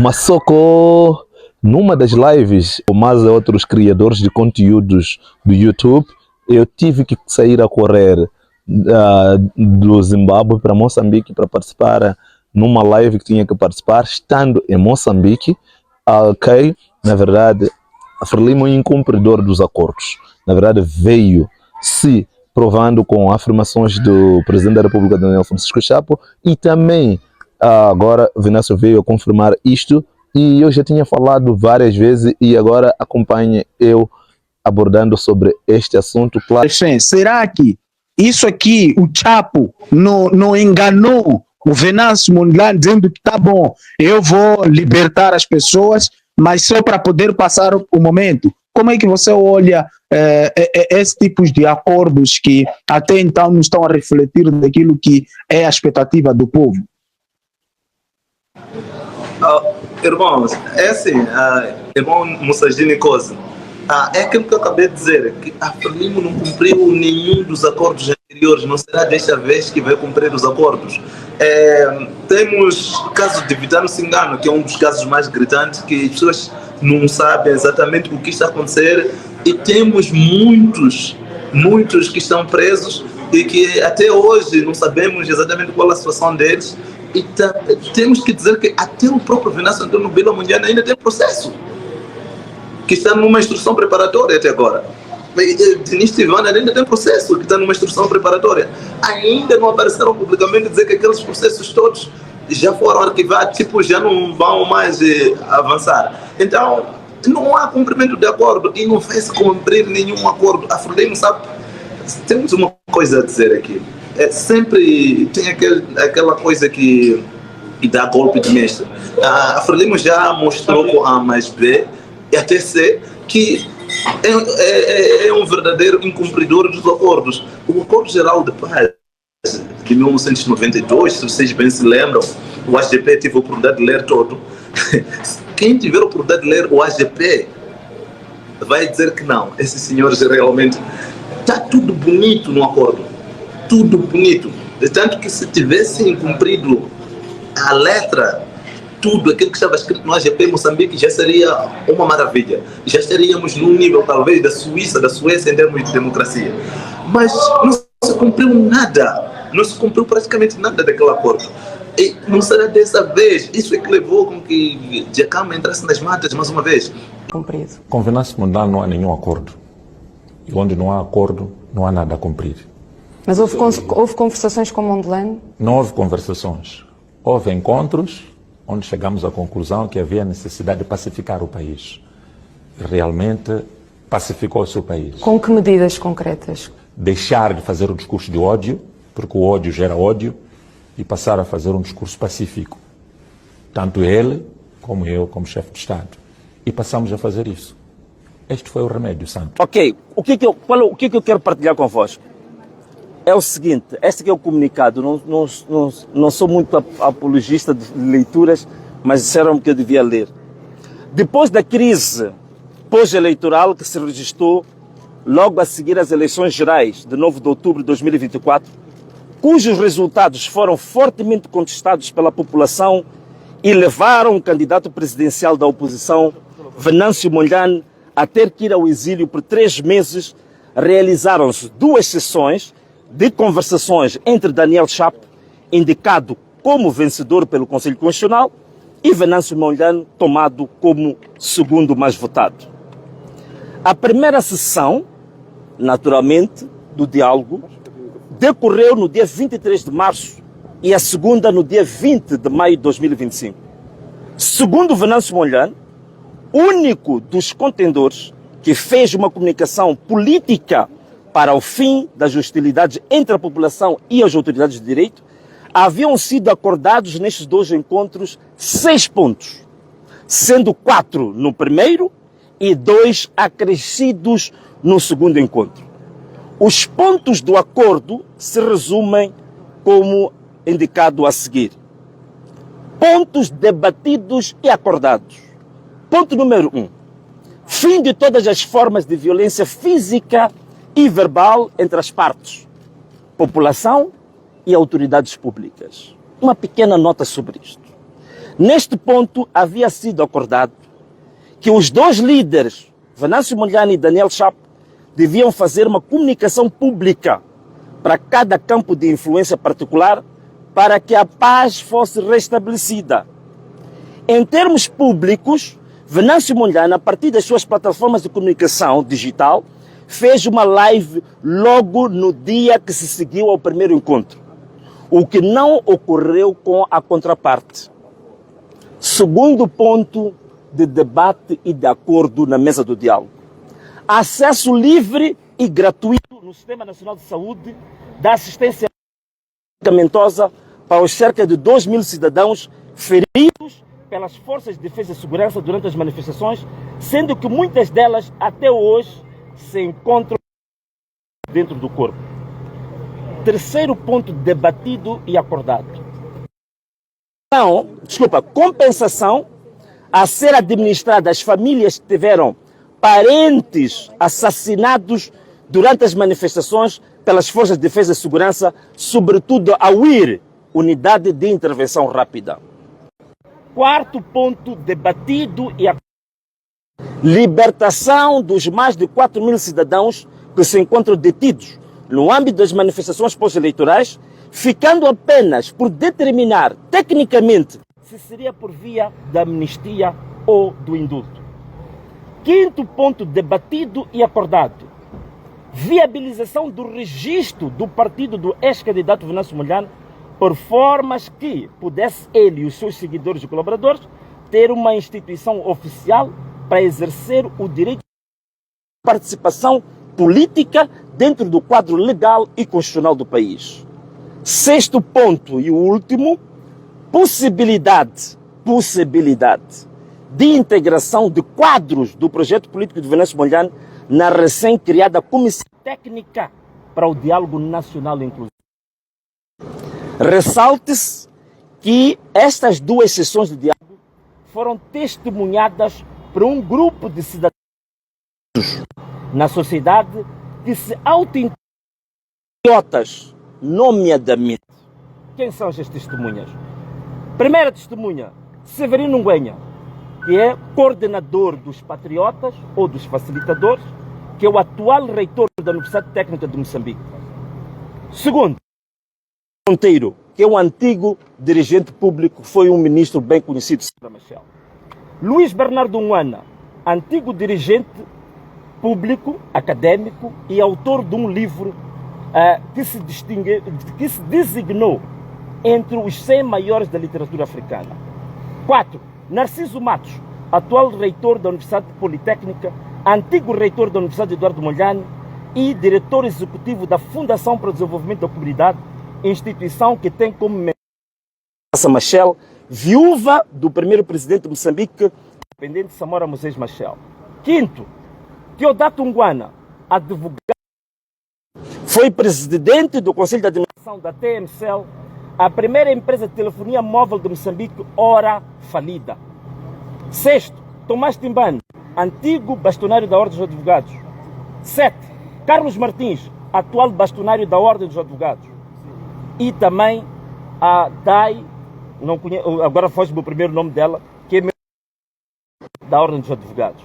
Massoko, numa das lives, ou mais outros criadores de conteúdos do YouTube, eu tive que sair a correr do Zimbábue para Moçambique para participar numa live que tinha que participar, estando em Moçambique. Ok, na verdade, a Frelimo é um incumpridor dos acordos. Na verdade, veio se provando com afirmações do presidente da República, Daniel Francisco Chapo, e também agora Venâncio veio a confirmar isto, e eu já tinha falado várias vezes e agora acompanhe eu abordando sobre este assunto. Claro. Será que isso aqui, o Chapo não enganou o Venâncio Mondlane dizendo que tá bom, eu vou libertar as pessoas, mas só para poder passar o momento? Como é que você olha esse tipo de acordos que até então não estão a refletir daquilo que é a expectativa do povo? Irmãos, é assim, irmão Mussagini Cosa, é aquilo que eu acabei de dizer, que a Frelimo não cumpriu nenhum dos acordos anteriores, não será desta vez que vai cumprir os acordos. Temos o caso de Vitano Singano, que é um dos casos mais gritantes, que as pessoas não sabem exatamente o que está a acontecer, e temos muitos que estão presos e que até hoje não sabemos exatamente qual é a situação deles. E temos que dizer que até o próprio Venâncio Antônio Bila Mondlane ainda tem processo, que está numa instrução preparatória até agora. Denis Tivana ainda tem processo, que está numa instrução preparatória. Ainda não apareceram publicamente dizer que aqueles processos todos já foram arquivados, tipo, já não vão mais avançar. Então, não há cumprimento de acordo e não vai-se cumprir nenhum acordo. A Frelimo sabe, temos uma coisa a dizer aqui. Sempre tem aquela coisa que dá golpe de mestre. A Frelimo já mostrou com A mais B e até C que é um verdadeiro incumpridor dos acordos. O Acordo Geral de Paz de 1992, se vocês bem se lembram, o AGP teve a oportunidade de ler todo. Quem tiver a oportunidade de ler o AGP vai dizer que não, esses senhores realmente está tudo bonito no acordo. Tudo bonito, tanto que se tivessem cumprido a letra, tudo aquilo que estava escrito no AGP Moçambique já seria uma maravilha, já estaríamos num nível talvez da Suécia em termos de democracia, mas não se cumpriu nada, não se cumpriu praticamente nada daquele acordo, e não será dessa vez. Isso é que levou com que Djakama entrasse nas matas mais uma vez. Cumprido. Com Venâncio Mondlane não há nenhum acordo, e onde não há acordo não há nada a cumprir. Mas houve conversações com Mondlane? Não houve conversações. Houve encontros onde chegamos à conclusão que havia necessidade de pacificar o país. E realmente pacificou-se o país. Com que medidas concretas? Deixar de fazer o discurso de ódio, porque o ódio gera ódio, e passar a fazer um discurso pacífico. Tanto ele, como eu, como chefe de Estado. E passamos a fazer isso. Este foi o remédio, Santo. Ok, o que eu quero partilhar convosco? É o seguinte, este aqui é o comunicado, não sou muito apologista de leituras, mas disseram que eu devia ler. Depois da crise pós-eleitoral que se registrou logo a seguir às eleições gerais de 9 de outubro de 2024, cujos resultados foram fortemente contestados pela população e levaram o candidato presidencial da oposição, Venâncio Mondlane, a ter que ir ao exílio por 3 meses, realizaram-se 2 sessões de conversações entre Daniel Chapo, indicado como vencedor pelo Conselho Constitucional, e Venâncio Mondlane, tomado como segundo mais votado. A primeira sessão, naturalmente, do diálogo, decorreu no dia 23 de março e a segunda no dia 20 de maio de 2025. Segundo Venâncio Mondlane, único dos contendores que fez uma comunicação política para o fim das hostilidades entre a população e as autoridades de direito, haviam sido acordados nestes 2 encontros 6 pontos, sendo 4 no primeiro e 2 acrescidos no segundo encontro. Os pontos do acordo se resumem como indicado a seguir. Pontos debatidos e acordados. Ponto número 1. Fim de todas as formas de violência física e verbal entre as partes, população e autoridades públicas. Uma pequena nota sobre isto. Neste ponto, havia sido acordado que os dois líderes, Venâncio Mondlane e Daniel Chapo, deviam fazer uma comunicação pública para cada campo de influência particular para que a paz fosse restabelecida. Em termos públicos, Venâncio Mondlane, a partir das suas plataformas de comunicação digital, fez uma live logo no dia que se seguiu ao primeiro encontro, o que não ocorreu com a contraparte. Segundo ponto de debate e de acordo na mesa do diálogo: acesso livre e gratuito no Sistema Nacional de Saúde da assistência medicamentosa para os cerca de 2.000 cidadãos feridos pelas forças de defesa e segurança durante as manifestações, sendo que muitas delas até hoje se encontram dentro do corpo. Terceiro ponto debatido e acordado: compensação a ser administrada às famílias que tiveram parentes assassinados durante as manifestações pelas forças de defesa e segurança, sobretudo a UIR, Unidade de Intervenção Rápida. Quarto ponto debatido e acordado: libertação dos mais de 4.000 cidadãos que se encontram detidos no âmbito das manifestações pós-eleitorais, ficando apenas por determinar tecnicamente se seria por via da amnistia ou do indulto. Quinto ponto debatido e acordado: viabilização do registro do partido do ex-candidato Venâncio Mondlane, por formas que pudesse ele e os seus seguidores e colaboradores ter uma instituição oficial para exercer o direito de participação política dentro do quadro legal e constitucional do país. Sexto ponto e o último: possibilidade de integração de quadros do projeto político de Venâncio Mondlane na recém-criada Comissão Técnica para o Diálogo Nacional Inclusivo. Ressalte-se que estas duas sessões de diálogo foram testemunhadas por um grupo de cidadãos na sociedade que se auto-intitulam patriotas, nomeadamente. Quem são estas testemunhas? Primeira testemunha, Severino Nguenha, que é coordenador dos patriotas ou dos facilitadores, que é o atual reitor da Universidade Técnica de Moçambique. Segundo, Monteiro, que é um antigo dirigente público, foi um ministro bem conhecido, Sra. Machel. Luís Bernardo Nguana, antigo dirigente público, académico e autor de um livro que se designou entre os 100 maiores da literatura africana. 4. Narciso Matos, atual reitor da Universidade Politécnica, antigo reitor da Universidade Eduardo Mondlane e diretor executivo da Fundação para o Desenvolvimento da Comunidade, instituição que tem como membro Sra. Machel, viúva do primeiro presidente de Moçambique, dependente Samora Moisés Machel. Quinto, Teodato Nguana, advogado, foi presidente do Conselho de Administração da TMCL, a primeira empresa de telefonia móvel de Moçambique, ora falida. Sexto, Tomás Timbane, antigo bastonário da Ordem dos Advogados. 7. Carlos Martins, atual bastonário da Ordem dos Advogados. E também a Dai, não conheço, agora foge-me o primeiro nome dela, que é da Ordem dos Advogados.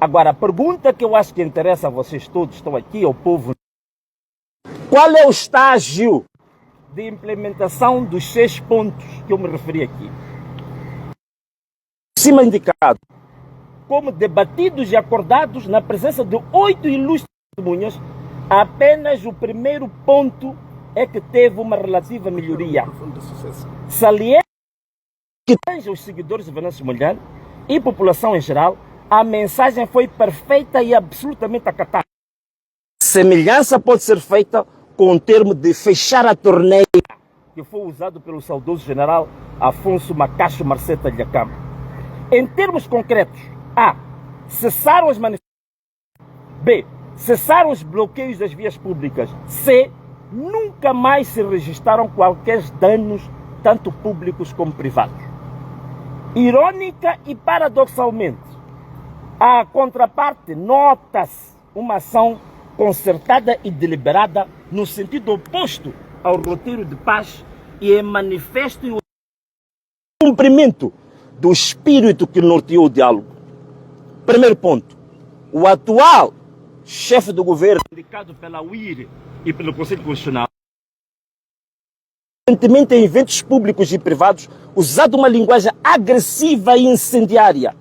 Agora, a pergunta que eu acho que interessa a vocês todos, estão aqui, ao povo: qual é o estágio de implementação dos 6 pontos que eu me referi aqui? Acima indicado, como debatidos e acordados na presença de 8 ilustres testemunhas, apenas o primeiro ponto é que teve uma relativa melhoria. Saliente que tange os seguidores de Venâncio Mondlane e população em geral, a mensagem foi perfeita e absolutamente acatada. Semelhança pode ser feita com o termo de fechar a torneira, que foi usado pelo saudoso general Afonso Macacho Marceta Lhacama. Em termos concretos: A. Cessaram as manifestações. B. Cessaram os bloqueios das vias públicas. C. Nunca mais se registraram quaisquer danos, tanto públicos como privados. Irônica e paradoxalmente, a contraparte nota-se uma ação concertada e deliberada no sentido oposto ao roteiro de paz e é manifesto cumprimento do espírito que norteou o diálogo. Primeiro ponto, o atual chefe do governo, indicado pela UIR e pelo Conselho Constitucional, recentemente em eventos públicos e privados, usado uma linguagem agressiva e incendiária,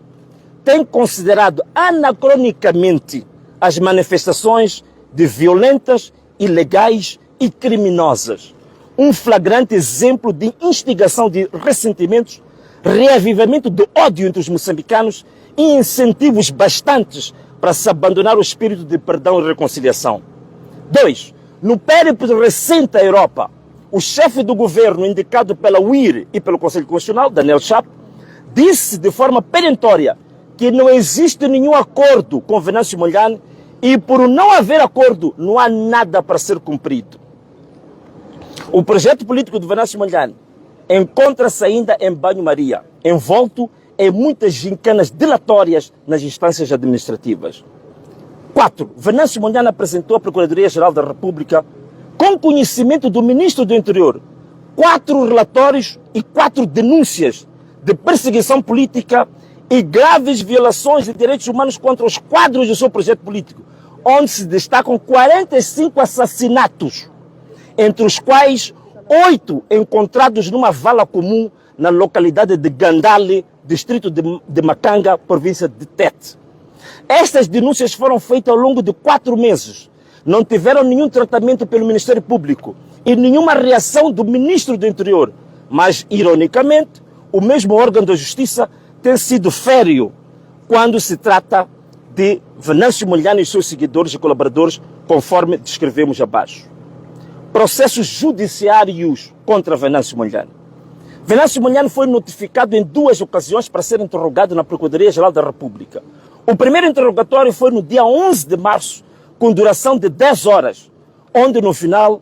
tem considerado anacronicamente as manifestações de violentas, ilegais e criminosas. Um flagrante exemplo de instigação de ressentimentos, reavivamento do ódio entre os moçambicanos e incentivos bastantes para se abandonar o espírito de perdão e reconciliação. 2. No périplo recente à Europa, o chefe do governo, indicado pela UIR e pelo Conselho Constitucional, Daniel Chapo, disse de forma perentória que não existe nenhum acordo com Venâncio Mondlane e por não haver acordo não há nada para ser cumprido. O projeto político de Venâncio Mondlane encontra-se ainda em banho-maria, envolto em muitas gincanas dilatórias nas instâncias administrativas. 4. Venâncio Mondlane apresentou à Procuradoria-Geral da República, com conhecimento do Ministro do Interior, 4 relatórios e 4 denúncias de perseguição política e graves violações de direitos humanos contra os quadros do seu projeto político, onde se destacam 45 assassinatos, entre os quais 8 encontrados numa vala comum na localidade de Gandale, distrito de Macanga, província de Tete. Estas denúncias foram feitas ao longo de 4 meses. Não tiveram nenhum tratamento pelo Ministério Público e nenhuma reação do Ministro do Interior. Mas, ironicamente, o mesmo órgão da Justiça tem sido férreo quando se trata de Venâncio Mondlane e seus seguidores e colaboradores, conforme descrevemos abaixo. Processos judiciários contra Venâncio Mondlane. Venâncio Mondlane foi notificado em 2 ocasiões para ser interrogado na Procuradoria-Geral da República. O primeiro interrogatório foi no dia 11 de março, com duração de 10 horas, onde no final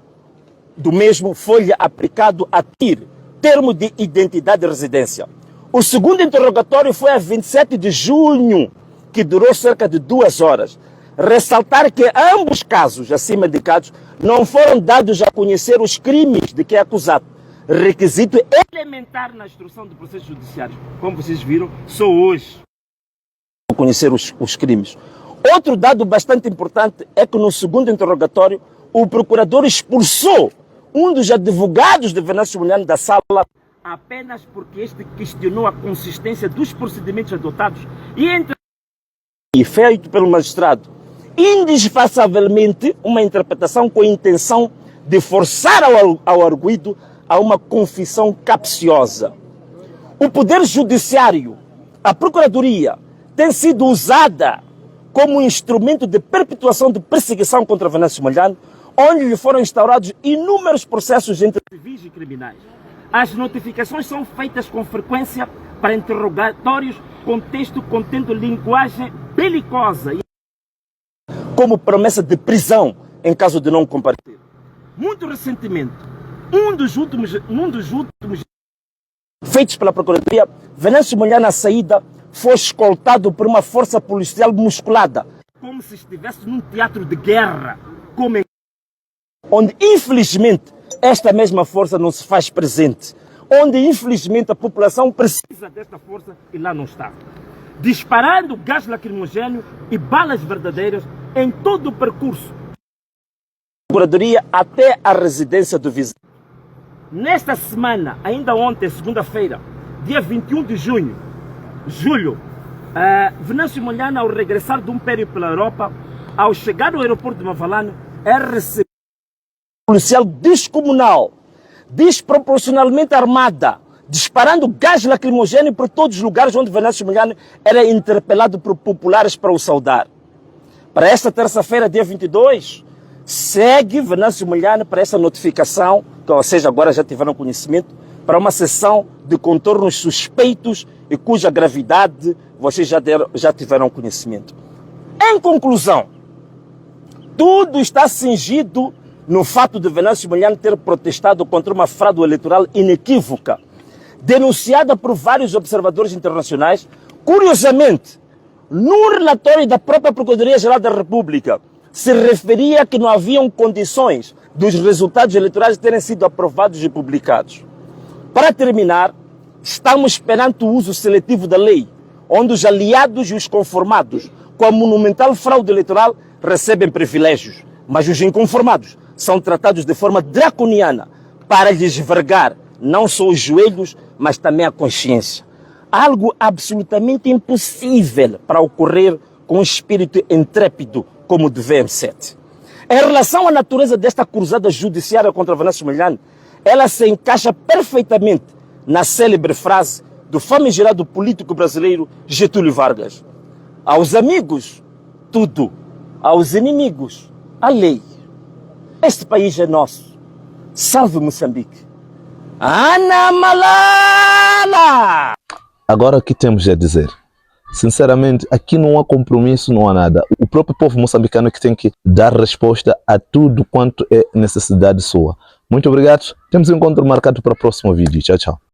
do mesmo foi-lhe aplicado a TIR, termo de identidade de residência. O segundo interrogatório foi a 27 de junho, que durou cerca de 2 horas. Ressaltar que ambos casos acima indicados não foram dados a conhecer os crimes de que é acusado, requisito elementar na instrução do processo judiciário. Como vocês viram, só hoje conhecer os crimes. Outro dado bastante importante é que no segundo interrogatório o procurador expulsou um dos advogados de Venâncio Mondlane da sala apenas porque este questionou a consistência dos procedimentos adotados e feito pelo magistrado indispensavelmente uma interpretação com a intenção de forçar ao arguido a uma confissão capciosa. O poder judiciário, a procuradoria, tem sido usada como instrumento de perpetuação de perseguição contra Venâncio Mondlane, onde lhe foram instaurados inúmeros processos entre civis e criminais. As notificações são feitas com frequência para interrogatórios com texto contendo linguagem belicosa, como promessa de prisão em caso de não comparecer. Muito recentemente, um dos últimos feitos pela Procuradoria, Venâncio Mondlane à saída foi escoltado por uma força policial musculada, como se estivesse num teatro de guerra, onde infelizmente esta mesma força não se faz presente, onde infelizmente a população precisa desta força e lá não está. Disparando gás lacrimogéneo e balas verdadeiras em todo o percurso da Procuradoria até a residência do vizinho. Nesta semana, ainda ontem, segunda-feira, dia 21 de julho, Venâncio Mondlane, ao regressar de um périplo pela Europa, ao chegar no aeroporto de Mavalane, é recebido por um policial descomunal, desproporcionalmente armada, disparando gás lacrimogéneo por todos os lugares onde Venâncio Mondlane era interpelado por populares para o saudar. Para esta terça-feira, dia 22, segue Venâncio Mondlane para essa notificação, que vocês agora já tiveram conhecimento, para uma sessão de contornos suspeitos e cuja gravidade vocês já tiveram conhecimento. Em conclusão, tudo está cingido no fato de Venâncio Mondlane ter protestado contra uma fraude eleitoral inequívoca, denunciada por vários observadores internacionais. Curiosamente, no relatório da própria Procuradoria-Geral da República, se referia que não haviam condições dos resultados eleitorais terem sido aprovados e publicados. Para terminar, Estamos perante o uso seletivo da lei, onde os aliados e os conformados com a monumental fraude eleitoral recebem privilégios, mas os inconformados são tratados de forma draconiana para lhes vergar não só os joelhos, mas também a consciência. Algo absolutamente impossível para ocorrer com um espírito intrépido como o de VM7. Em relação à natureza desta cruzada judiciária contra Venâncio Mondlane, ela se encaixa perfeitamente na célebre frase do famigerado político brasileiro Getúlio Vargas: aos amigos, tudo; aos inimigos, a lei. Este país é nosso. Salve Moçambique! Ana Malala! Agora o que temos a dizer? Sinceramente, aqui não há compromisso, não há nada. O próprio povo moçambicano é que tem que dar resposta a tudo quanto é necessidade sua. Muito obrigado. Temos um encontro marcado para o próximo vídeo. Tchau, tchau.